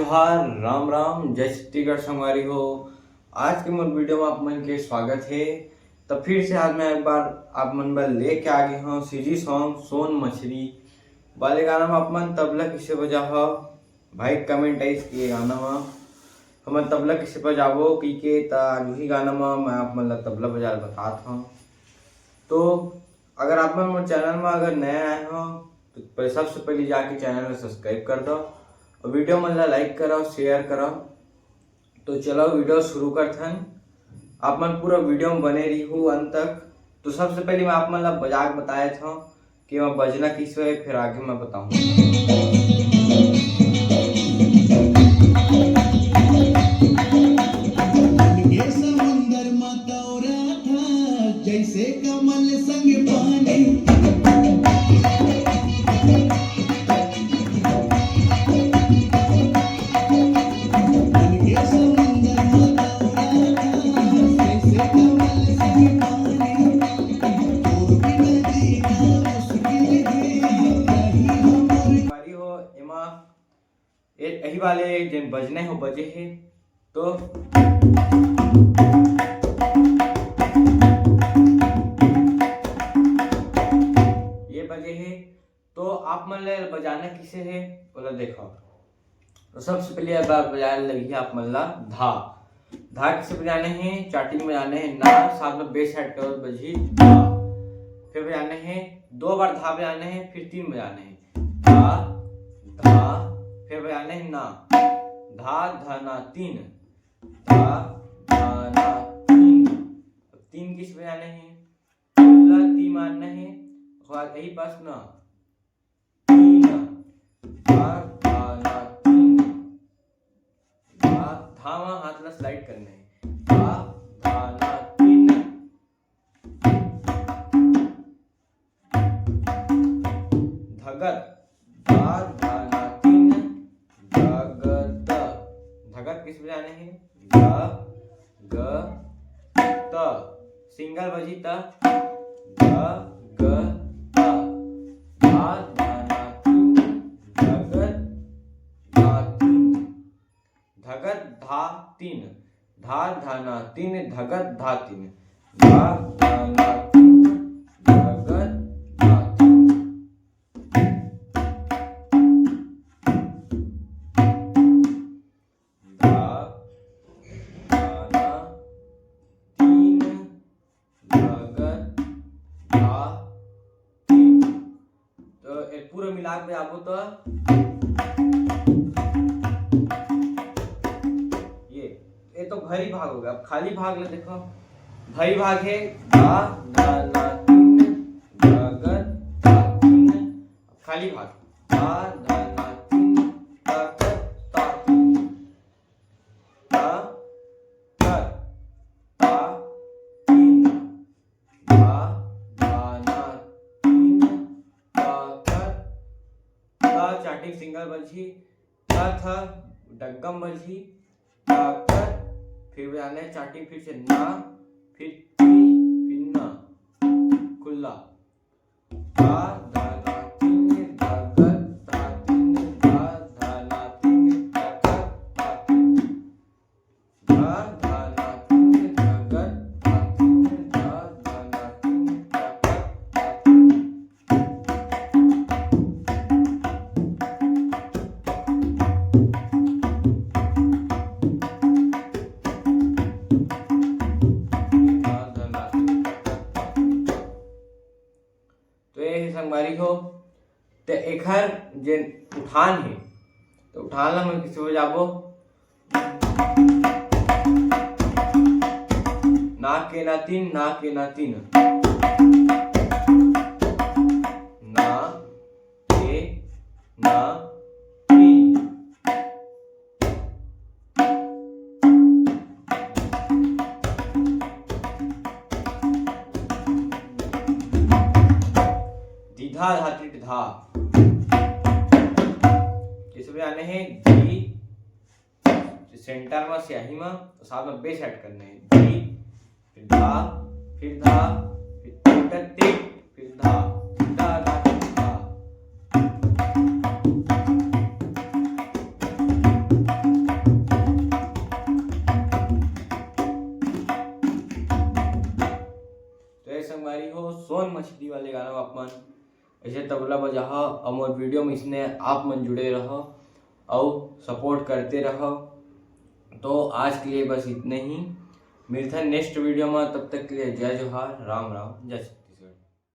जोहार राम राम जय छत्तीसगढ़ संगवारी हो। आज के मोर वीडियो में आप मन के स्वागत है। तो फिर से आज मैं एक बार आप मन बर लेके आ गए हूँ सीजी सॉन्ग सोन मछली वाले गाना में। आप मन तबला किसे बजा हो भाई कमेंट आइस किए गाना में हम तबला किसे बजाबो की के आज वही गाना में मैं आप मन ला तबला बजा बताता हूँ। तो अगर आप मन मोर चैनल में अगर नए आए हो तो सबसे पहले जाके चैनल में सब्सक्राइब कर दो और वीडियो मन ला लाइक करो शेयर करो। तो चलो वीडियो शुरू करते हैं। आप मन पूरा वीडियो में बने रही हूँ अंत तक। तो सबसे पहले मैं आप मन ला बजा के बताया था कि मैं बजना किस है, फिर आगे मैं बताऊँ। जैसे कमल संग पानी यही वाले जिन बजने हो बजे है। तो ये बजे है। तो आप मन ले बजाना किसे है बोला देखो। तो सबसे पहले बार बजाने लगी है आप मन ला धा। धा किसे बजाने हैं चार्टिंग में बजाने हैं ना, साथ में बेस हेड कर बजी धा। फिर बजाने हैं दो बार धा बजाने हैं, फिर तीन बजाने हैं धा धा, फिर बजाने हैं ना धा धा ना तीन धा धा ना तीन। तीन किस बजाने हैं ती मारना है यही पास ना तीन धा धा ना तीन धा धा वहां हाथ ला स्लाइड करना है धा धा ना तीन। धगत धा धा ना तीन धगत। धगत किस बजाने हैं ग ग त सिंगल बजी त ग ग त धा धा ना तीन धगत धा तीन। धगत धा तीन धा धा ना तीन धगत धा तीन धा धा ना तीन धगत धा तीन। पूरा मिला के आपको तो ये तो भरी भाग हो गया। अब खाली भाग ले देखो भरी भाग है धा धा ना तीन धगत धा तीन। खाली भाग धा धा ना तीन धगत धा तीन धा धा धा तीन धा धा ना तीन धगत धा चार्टिंग सिंगल बजी धा था डग्गम बजी धगत। फिर बजाने चार्टिंग फिर से ना फिर ना खुला धा धा ना तीन धगत धा तीन धा धा ना तीन धगत धा तीन धा धा ना तीन धगत धा तीन धा धा ना तीन धगत धा तीन। संगवारी हो तो एक हर जे उठान है तो उठान ला हम किसे बजाबो ना के ना तीन ना के ना तीन ना के ना तीन। धा धाती धा इस बजाने हैं धी सेंटर में स्याही में तो साथ में बेस ऐड करने हैं धी फिर धा फिर धा फिर धा धा धा धा। कौन मछली वाले गाना अपन ऐसे तबला बजाहा और मोर वीडियो में इसने आप मन जुड़े रहो और सपोर्ट करते रहो। तो आज के लिए बस इतने ही, मिलते हैं नेक्स्ट वीडियो में, तब तक के लिए जय जोहार, राम राम, जय श्री